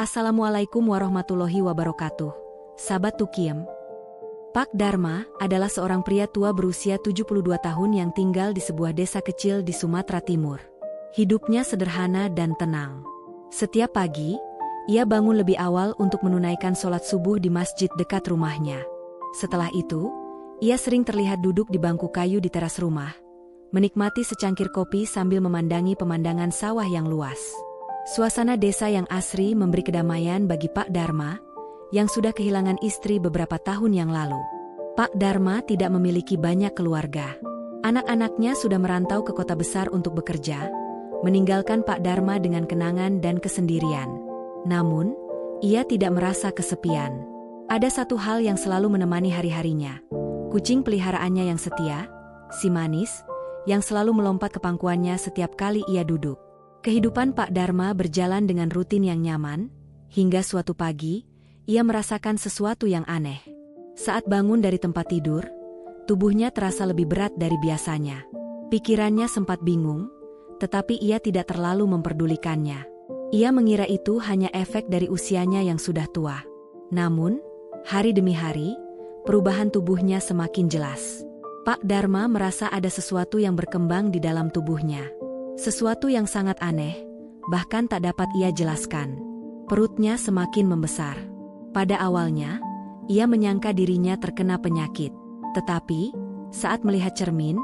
Assalamualaikum warahmatullahi wabarakatuh. Sahabat Tukiem. Pak Dharma adalah seorang pria tua berusia 72 tahun yang tinggal di sebuah desa kecil di Sumatera Timur. Hidupnya sederhana dan tenang. Setiap pagi, ia bangun lebih awal untuk menunaikan sholat subuh di masjid dekat rumahnya. Setelah itu, ia sering terlihat duduk di bangku kayu di teras rumah, menikmati secangkir kopi sambil memandangi pemandangan sawah yang luas. Suasana desa yang asri memberi kedamaian bagi Pak Dharma, yang sudah kehilangan istri beberapa tahun yang lalu. Pak Dharma tidak memiliki banyak keluarga. Anak-anaknya sudah merantau ke kota besar untuk bekerja, meninggalkan Pak Dharma dengan kenangan dan kesendirian. Namun, ia tidak merasa kesepian. Ada satu hal yang selalu menemani hari-harinya. Kucing peliharaannya yang setia, si manis, yang selalu melompat ke pangkuannya setiap kali ia duduk. Kehidupan Pak Dharma berjalan dengan rutin yang nyaman, hingga suatu pagi, ia merasakan sesuatu yang aneh. Saat bangun dari tempat tidur, tubuhnya terasa lebih berat dari biasanya. Pikirannya sempat bingung, tetapi ia tidak terlalu memperdulikannya. Ia mengira itu hanya efek dari usianya yang sudah tua. Namun, hari demi hari, perubahan tubuhnya semakin jelas. Pak Dharma merasa ada sesuatu yang berkembang di dalam tubuhnya. Sesuatu yang sangat aneh, bahkan tak dapat ia jelaskan. Perutnya semakin membesar. Pada awalnya, ia menyangka dirinya terkena penyakit. Tetapi, saat melihat cermin,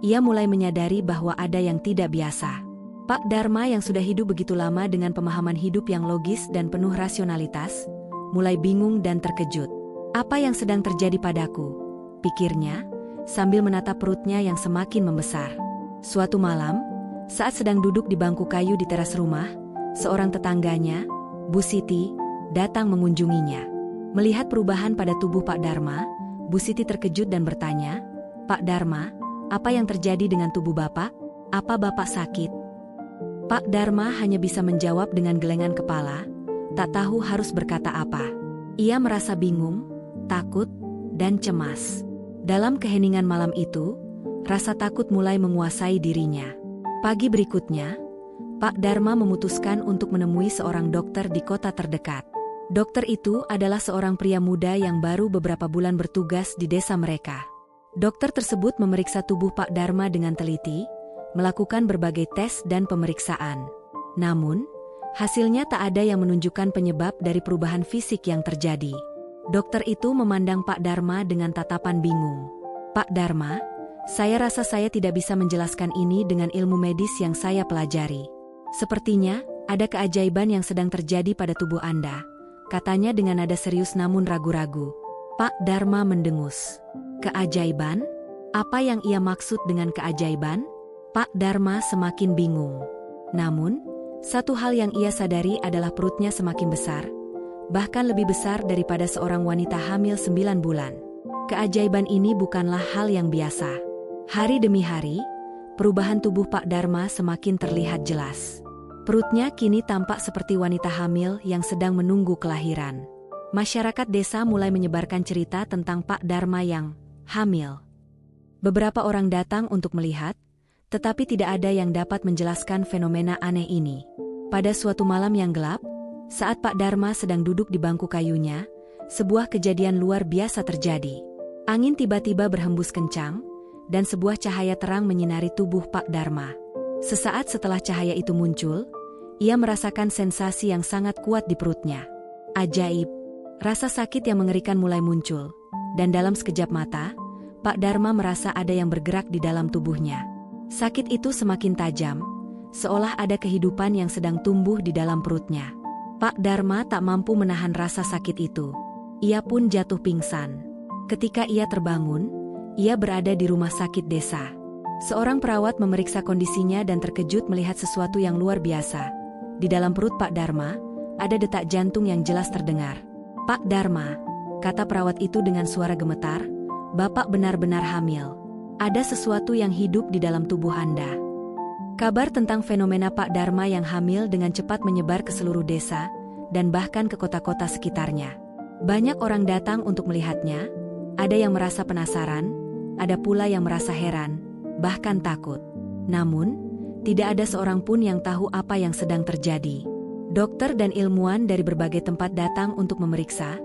ia mulai menyadari bahwa ada yang tidak biasa. Pak Dharma yang sudah hidup begitu lama dengan pemahaman hidup yang logis dan penuh rasionalitas, mulai bingung dan terkejut. Apa yang sedang terjadi padaku? Pikirnya, sambil menatap perutnya yang semakin membesar. Suatu malam, saat sedang duduk di bangku kayu di teras rumah, seorang tetangganya, Bu Siti, datang mengunjunginya. Melihat perubahan pada tubuh Pak Dharma, Bu Siti terkejut dan bertanya, "Pak Dharma, apa yang terjadi dengan tubuh Bapak? Apa Bapak sakit?" Pak Dharma hanya bisa menjawab dengan gelengan kepala, tak tahu harus berkata apa. Ia merasa bingung, takut, dan cemas. Dalam keheningan malam itu, rasa takut mulai menguasai dirinya. Pagi berikutnya, Pak Dharma memutuskan untuk menemui seorang dokter di kota terdekat. Dokter itu adalah seorang pria muda yang baru beberapa bulan bertugas di desa mereka. Dokter tersebut memeriksa tubuh Pak Dharma dengan teliti, melakukan berbagai tes dan pemeriksaan. Namun, hasilnya tak ada yang menunjukkan penyebab dari perubahan fisik yang terjadi. Dokter itu memandang Pak Dharma dengan tatapan bingung. "Pak Dharma, saya rasa saya tidak bisa menjelaskan ini dengan ilmu medis yang saya pelajari. Sepertinya, ada keajaiban yang sedang terjadi pada tubuh Anda," katanya dengan nada serius namun ragu-ragu. Pak Dharma mendengus. Keajaiban? Apa yang ia maksud dengan keajaiban? Pak Dharma semakin bingung. Namun, satu hal yang ia sadari adalah perutnya semakin besar, bahkan lebih besar daripada seorang wanita hamil 9 bulan. Keajaiban ini bukanlah hal yang biasa. Hari demi hari, perubahan tubuh Pak Dharma semakin terlihat jelas. Perutnya kini tampak seperti wanita hamil yang sedang menunggu kelahiran. Masyarakat desa mulai menyebarkan cerita tentang Pak Dharma yang hamil. Beberapa orang datang untuk melihat, tetapi tidak ada yang dapat menjelaskan fenomena aneh ini. Pada suatu malam yang gelap, saat Pak Dharma sedang duduk di bangku kayunya, sebuah kejadian luar biasa terjadi. Angin tiba-tiba berhembus kencang, dan sebuah cahaya terang menyinari tubuh Pak Dharma. Sesaat setelah cahaya itu muncul, ia merasakan sensasi yang sangat kuat di perutnya. Ajaib! Rasa sakit yang mengerikan mulai muncul, dan dalam sekejap mata, Pak Dharma merasa ada yang bergerak di dalam tubuhnya. Sakit itu semakin tajam, seolah ada kehidupan yang sedang tumbuh di dalam perutnya. Pak Dharma tak mampu menahan rasa sakit itu. Ia pun jatuh pingsan. Ketika ia terbangun, ia berada di rumah sakit desa. Seorang perawat memeriksa kondisinya dan terkejut melihat sesuatu yang luar biasa. Di dalam perut Pak Dharma, ada detak jantung yang jelas terdengar. "Pak Dharma," kata perawat itu dengan suara gemetar, "Bapak benar-benar hamil. Ada sesuatu yang hidup di dalam tubuh Anda." Kabar tentang fenomena Pak Dharma yang hamil dengan cepat menyebar ke seluruh desa, dan bahkan ke kota-kota sekitarnya. Banyak orang datang untuk melihatnya, ada yang merasa penasaran, ada pula yang merasa heran, bahkan takut. Namun, tidak ada seorang pun yang tahu apa yang sedang terjadi. Dokter dan ilmuwan dari berbagai tempat datang untuk memeriksa,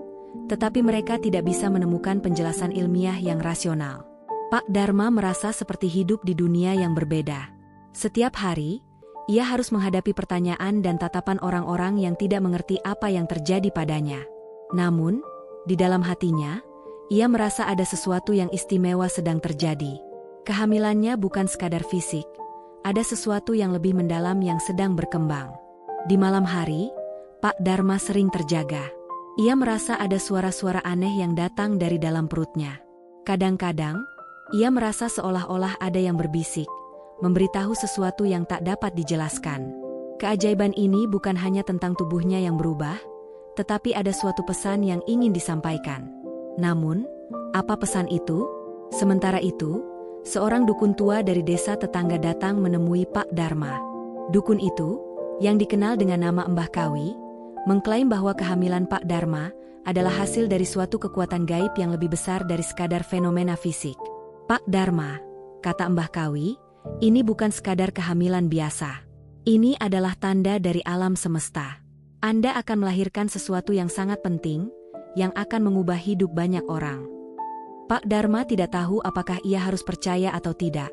tetapi mereka tidak bisa menemukan penjelasan ilmiah yang rasional. Pak Dharma merasa seperti hidup di dunia yang berbeda. Setiap hari, ia harus menghadapi pertanyaan dan tatapan orang-orang yang tidak mengerti apa yang terjadi padanya. Namun, di dalam hatinya, ia merasa ada sesuatu yang istimewa sedang terjadi. Kehamilannya bukan sekadar fisik, ada sesuatu yang lebih mendalam yang sedang berkembang. Di malam hari, Pak Dharma sering terjaga. Ia merasa ada suara-suara aneh yang datang dari dalam perutnya. Kadang-kadang, ia merasa seolah-olah ada yang berbisik, memberitahu sesuatu yang tak dapat dijelaskan. Keajaiban ini bukan hanya tentang tubuhnya yang berubah, tetapi ada suatu pesan yang ingin disampaikan. Namun, apa pesan itu? Sementara itu, seorang dukun tua dari desa tetangga datang menemui Pak Dharma. Dukun itu, yang dikenal dengan nama Mbah Kawi, mengklaim bahwa kehamilan Pak Dharma adalah hasil dari suatu kekuatan gaib yang lebih besar dari sekadar fenomena fisik. Pak Dharma, kata Mbah Kawi, ini bukan sekadar kehamilan biasa. Ini adalah tanda dari alam semesta. Anda akan melahirkan sesuatu yang sangat penting, yang akan mengubah hidup banyak orang. Pak Dharma tidak tahu apakah ia harus percaya atau tidak,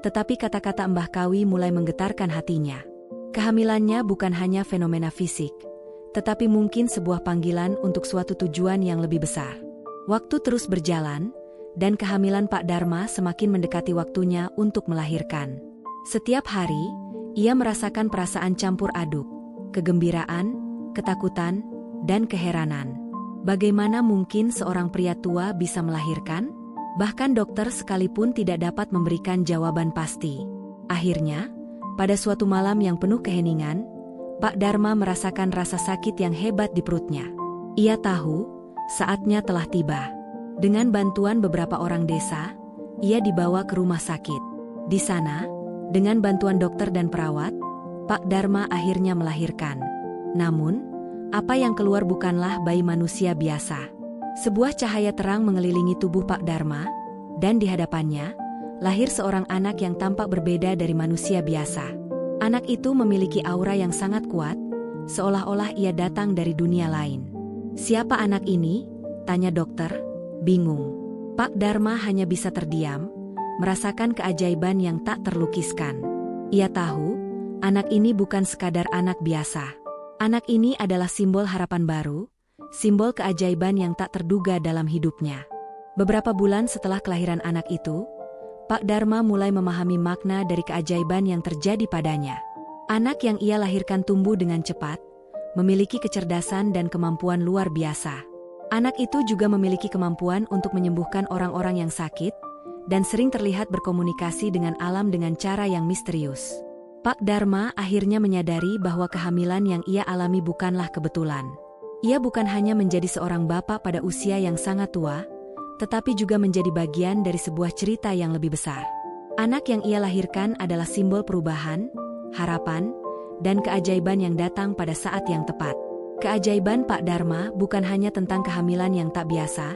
tetapi kata-kata Mbah Kawi mulai menggetarkan hatinya. Kehamilannya bukan hanya fenomena fisik, tetapi mungkin sebuah panggilan untuk suatu tujuan yang lebih besar. Waktu terus berjalan, dan kehamilan Pak Dharma semakin mendekati waktunya untuk melahirkan. Setiap hari, ia merasakan perasaan campur aduk, kegembiraan, ketakutan, dan keheranan. Bagaimana mungkin seorang pria tua bisa melahirkan? Bahkan dokter sekalipun tidak dapat memberikan jawaban pasti. Akhirnya, pada suatu malam yang penuh keheningan, Pak Dharma merasakan rasa sakit yang hebat di perutnya. Ia tahu, saatnya telah tiba. Dengan bantuan beberapa orang desa, ia dibawa ke rumah sakit. Di sana, dengan bantuan dokter dan perawat, Pak Dharma akhirnya melahirkan. Namun, apa yang keluar bukanlah bayi manusia biasa. Sebuah cahaya terang mengelilingi tubuh Pak Dharma, dan di hadapannya, lahir seorang anak yang tampak berbeda dari manusia biasa. Anak itu memiliki aura yang sangat kuat, seolah-olah ia datang dari dunia lain. Siapa anak ini? Tanya dokter, bingung. Pak Dharma hanya bisa terdiam, merasakan keajaiban yang tak terlukiskan. Ia tahu, anak ini bukan sekadar anak biasa. Anak ini adalah simbol harapan baru, simbol keajaiban yang tak terduga dalam hidupnya. Beberapa bulan setelah kelahiran anak itu, Pak Dharma mulai memahami makna dari keajaiban yang terjadi padanya. Anak yang ia lahirkan tumbuh dengan cepat, memiliki kecerdasan dan kemampuan luar biasa. Anak itu juga memiliki kemampuan untuk menyembuhkan orang-orang yang sakit, dan sering terlihat berkomunikasi dengan alam dengan cara yang misterius. Pak Dharma akhirnya menyadari bahwa kehamilan yang ia alami bukanlah kebetulan. Ia bukan hanya menjadi seorang bapak pada usia yang sangat tua, tetapi juga menjadi bagian dari sebuah cerita yang lebih besar. Anak yang ia lahirkan adalah simbol perubahan, harapan, dan keajaiban yang datang pada saat yang tepat. Keajaiban Pak Dharma bukan hanya tentang kehamilan yang tak biasa,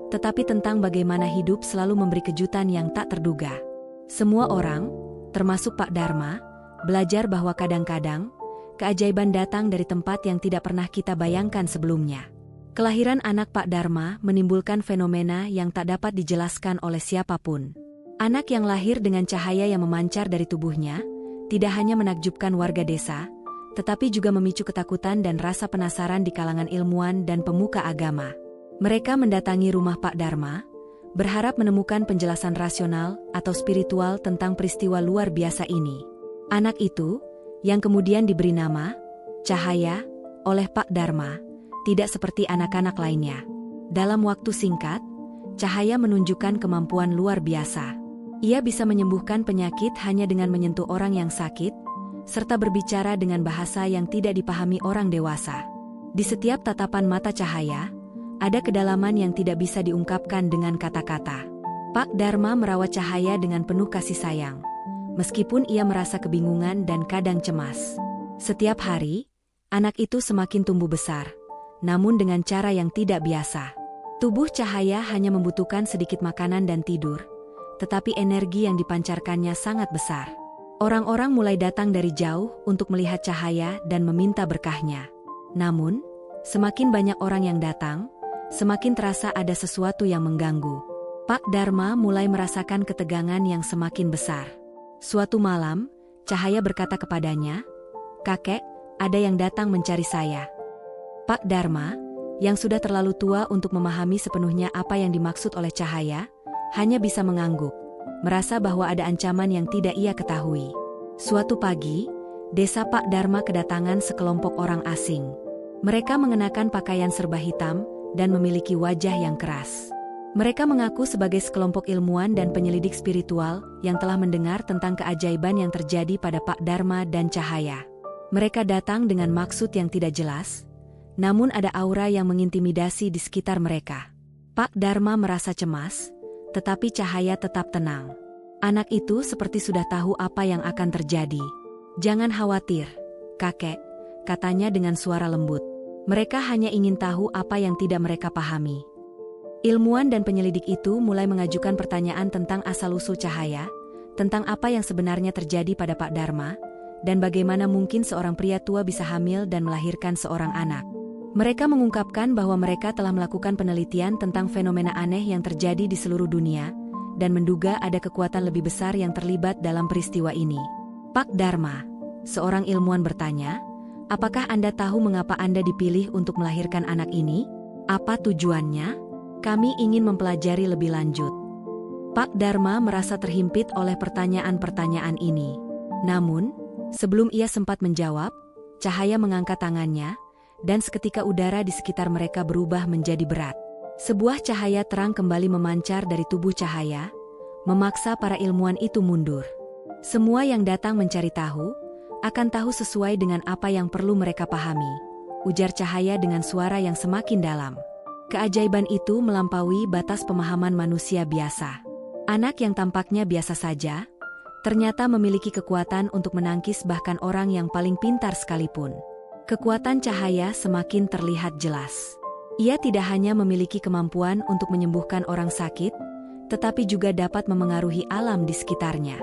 tetapi tentang bagaimana hidup selalu memberi kejutan yang tak terduga. Semua orang, termasuk Pak Dharma, belajar bahwa kadang-kadang, keajaiban datang dari tempat yang tidak pernah kita bayangkan sebelumnya. Kelahiran anak Pak Dharma menimbulkan fenomena yang tak dapat dijelaskan oleh siapapun. Anak yang lahir dengan cahaya yang memancar dari tubuhnya, tidak hanya menakjubkan warga desa, tetapi juga memicu ketakutan dan rasa penasaran di kalangan ilmuwan dan pemuka agama. Mereka mendatangi rumah Pak Dharma, berharap menemukan penjelasan rasional atau spiritual tentang peristiwa luar biasa ini. Anak itu, yang kemudian diberi nama Cahaya oleh Pak Dharma, tidak seperti anak-anak lainnya. Dalam waktu singkat, Cahaya menunjukkan kemampuan luar biasa. Ia bisa menyembuhkan penyakit hanya dengan menyentuh orang yang sakit, serta berbicara dengan bahasa yang tidak dipahami orang dewasa. Di setiap tatapan mata Cahaya, ada kedalaman yang tidak bisa diungkapkan dengan kata-kata. Pak Dharma merawat Cahaya dengan penuh kasih sayang, meskipun ia merasa kebingungan dan kadang cemas. Setiap hari, anak itu semakin tumbuh besar, namun dengan cara yang tidak biasa. Tubuh Cahaya hanya membutuhkan sedikit makanan dan tidur, tetapi energi yang dipancarkannya sangat besar. Orang-orang mulai datang dari jauh untuk melihat cahaya dan meminta berkahnya. Namun, semakin banyak orang yang datang, semakin terasa ada sesuatu yang mengganggu. Pak Dharma mulai merasakan ketegangan yang semakin besar. Suatu malam, Cahaya berkata kepadanya, "Kakek, ada yang datang mencari saya." Pak Dharma, yang sudah terlalu tua untuk memahami sepenuhnya apa yang dimaksud oleh Cahaya, hanya bisa mengangguk, merasa bahwa ada ancaman yang tidak ia ketahui. Suatu pagi, desa Pak Dharma kedatangan sekelompok orang asing. Mereka mengenakan pakaian serba hitam dan memiliki wajah yang keras. Mereka mengaku sebagai sekelompok ilmuwan dan penyelidik spiritual yang telah mendengar tentang keajaiban yang terjadi pada Pak Dharma dan Cahaya. Mereka datang dengan maksud yang tidak jelas, namun ada aura yang mengintimidasi di sekitar mereka. Pak Dharma merasa cemas, tetapi Cahaya tetap tenang. Anak itu seperti sudah tahu apa yang akan terjadi. "Jangan khawatir, kakek," katanya dengan suara lembut. Mereka hanya ingin tahu apa yang tidak mereka pahami. Ilmuwan dan penyelidik itu mulai mengajukan pertanyaan tentang asal-usul Cahaya, tentang apa yang sebenarnya terjadi pada Pak Dharma, dan bagaimana mungkin seorang pria tua bisa hamil dan melahirkan seorang anak. Mereka mengungkapkan bahwa mereka telah melakukan penelitian tentang fenomena aneh yang terjadi di seluruh dunia, dan menduga ada kekuatan lebih besar yang terlibat dalam peristiwa ini. "Pak Dharma," seorang ilmuwan bertanya, "apakah Anda tahu mengapa Anda dipilih untuk melahirkan anak ini? Apa tujuannya? Kami ingin mempelajari lebih lanjut." Pak Dharma merasa terhimpit oleh pertanyaan-pertanyaan ini. Namun, sebelum ia sempat menjawab, Cahaya mengangkat tangannya, dan seketika udara di sekitar mereka berubah menjadi berat. Sebuah cahaya terang kembali memancar dari tubuh Cahaya, memaksa para ilmuwan itu mundur. "Semua yang datang mencari tahu, akan tahu sesuai dengan apa yang perlu mereka pahami," ujar Cahaya dengan suara yang semakin dalam. Keajaiban itu melampaui batas pemahaman manusia biasa. Anak yang tampaknya biasa saja, ternyata memiliki kekuatan untuk menangkis bahkan orang yang paling pintar sekalipun. Kekuatan Cahaya semakin terlihat jelas. Ia tidak hanya memiliki kemampuan untuk menyembuhkan orang sakit, tetapi juga dapat memengaruhi alam di sekitarnya.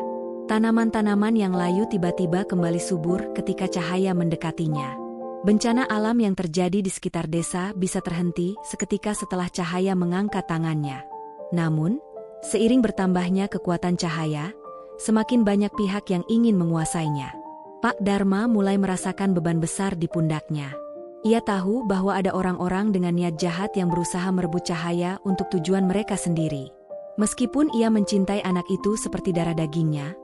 Tanaman-tanaman yang layu tiba-tiba kembali subur ketika Cahaya mendekatinya. Bencana alam yang terjadi di sekitar desa bisa terhenti seketika setelah Cahaya mengangkat tangannya. Namun, seiring bertambahnya kekuatan Cahaya, semakin banyak pihak yang ingin menguasainya. Pak Dharma mulai merasakan beban besar di pundaknya. Ia tahu bahwa ada orang-orang dengan niat jahat yang berusaha merebut Cahaya untuk tujuan mereka sendiri. Meskipun ia mencintai anak itu seperti darah dagingnya,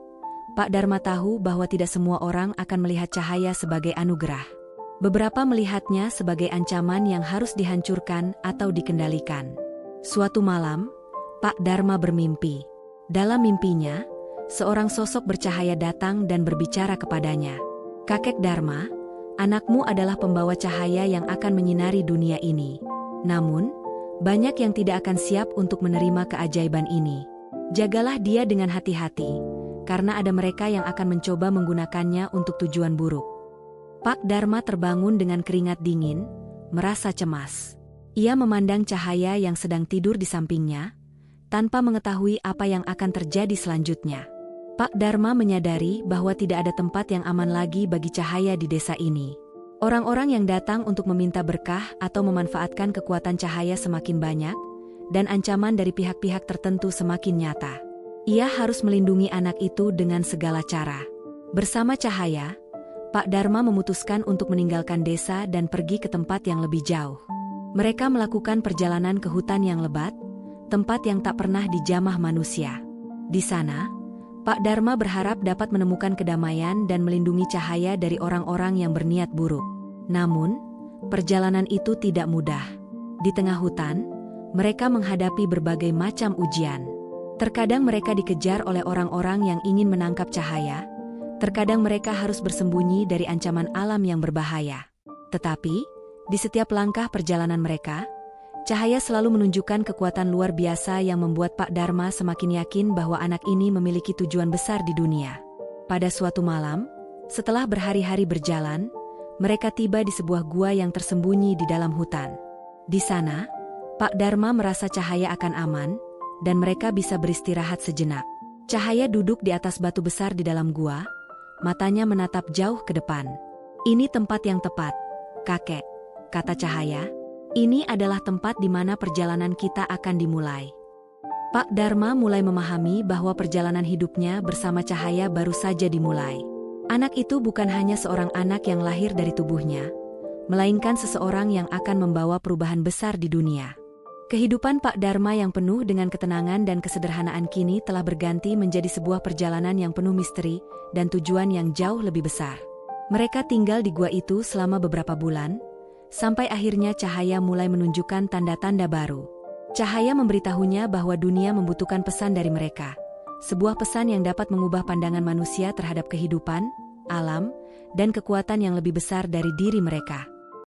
Pak Dharma tahu bahwa tidak semua orang akan melihat Cahaya sebagai anugerah. Beberapa melihatnya sebagai ancaman yang harus dihancurkan atau dikendalikan. Suatu malam, Pak Dharma bermimpi. Dalam mimpinya, seorang sosok bercahaya datang dan berbicara kepadanya. "Kakek Dharma, anakmu adalah pembawa cahaya yang akan menyinari dunia ini. Namun, banyak yang tidak akan siap untuk menerima keajaiban ini. Jagalah dia dengan hati-hati, karena ada mereka yang akan mencoba menggunakannya untuk tujuan buruk." Pak Dharma terbangun dengan keringat dingin, merasa cemas. Ia memandang Cahaya yang sedang tidur di sampingnya, tanpa mengetahui apa yang akan terjadi selanjutnya. Pak Dharma menyadari bahwa tidak ada tempat yang aman lagi bagi Cahaya di desa ini. Orang-orang yang datang untuk meminta berkah atau memanfaatkan kekuatan Cahaya semakin banyak, dan ancaman dari pihak-pihak tertentu semakin nyata. Ia harus melindungi anak itu dengan segala cara. Bersama Cahaya, Pak Dharma memutuskan untuk meninggalkan desa dan pergi ke tempat yang lebih jauh. Mereka melakukan perjalanan ke hutan yang lebat, tempat yang tak pernah dijamah manusia. Di sana, Pak Dharma berharap dapat menemukan kedamaian dan melindungi Cahaya dari orang-orang yang berniat buruk. Namun, perjalanan itu tidak mudah. Di tengah hutan, mereka menghadapi berbagai macam ujian. Terkadang mereka dikejar oleh orang-orang yang ingin menangkap Cahaya. Terkadang mereka harus bersembunyi dari ancaman alam yang berbahaya. Tetapi, di setiap langkah perjalanan mereka, Cahaya selalu menunjukkan kekuatan luar biasa yang membuat Pak Dharma semakin yakin bahwa anak ini memiliki tujuan besar di dunia. Pada suatu malam, setelah berhari-hari berjalan, mereka tiba di sebuah gua yang tersembunyi di dalam hutan. Di sana, Pak Dharma merasa Cahaya akan aman, dan mereka bisa beristirahat sejenak. Cahaya duduk di atas batu besar di dalam gua, matanya menatap jauh ke depan. "Ini tempat yang tepat, kakek," kata Cahaya. "Ini adalah tempat di mana perjalanan kita akan dimulai." Pak Dharma mulai memahami bahwa perjalanan hidupnya bersama Cahaya baru saja dimulai. Anak itu bukan hanya seorang anak yang lahir dari tubuhnya, melainkan seseorang yang akan membawa perubahan besar di dunia. Kehidupan Pak Dharma yang penuh dengan ketenangan dan kesederhanaan kini telah berganti menjadi sebuah perjalanan yang penuh misteri dan tujuan yang jauh lebih besar. Mereka tinggal di gua itu selama beberapa bulan, sampai akhirnya Cahaya mulai menunjukkan tanda-tanda baru. Cahaya memberitahunya bahwa dunia membutuhkan pesan dari mereka. Sebuah pesan yang dapat mengubah pandangan manusia terhadap kehidupan, alam, dan kekuatan yang lebih besar dari diri mereka.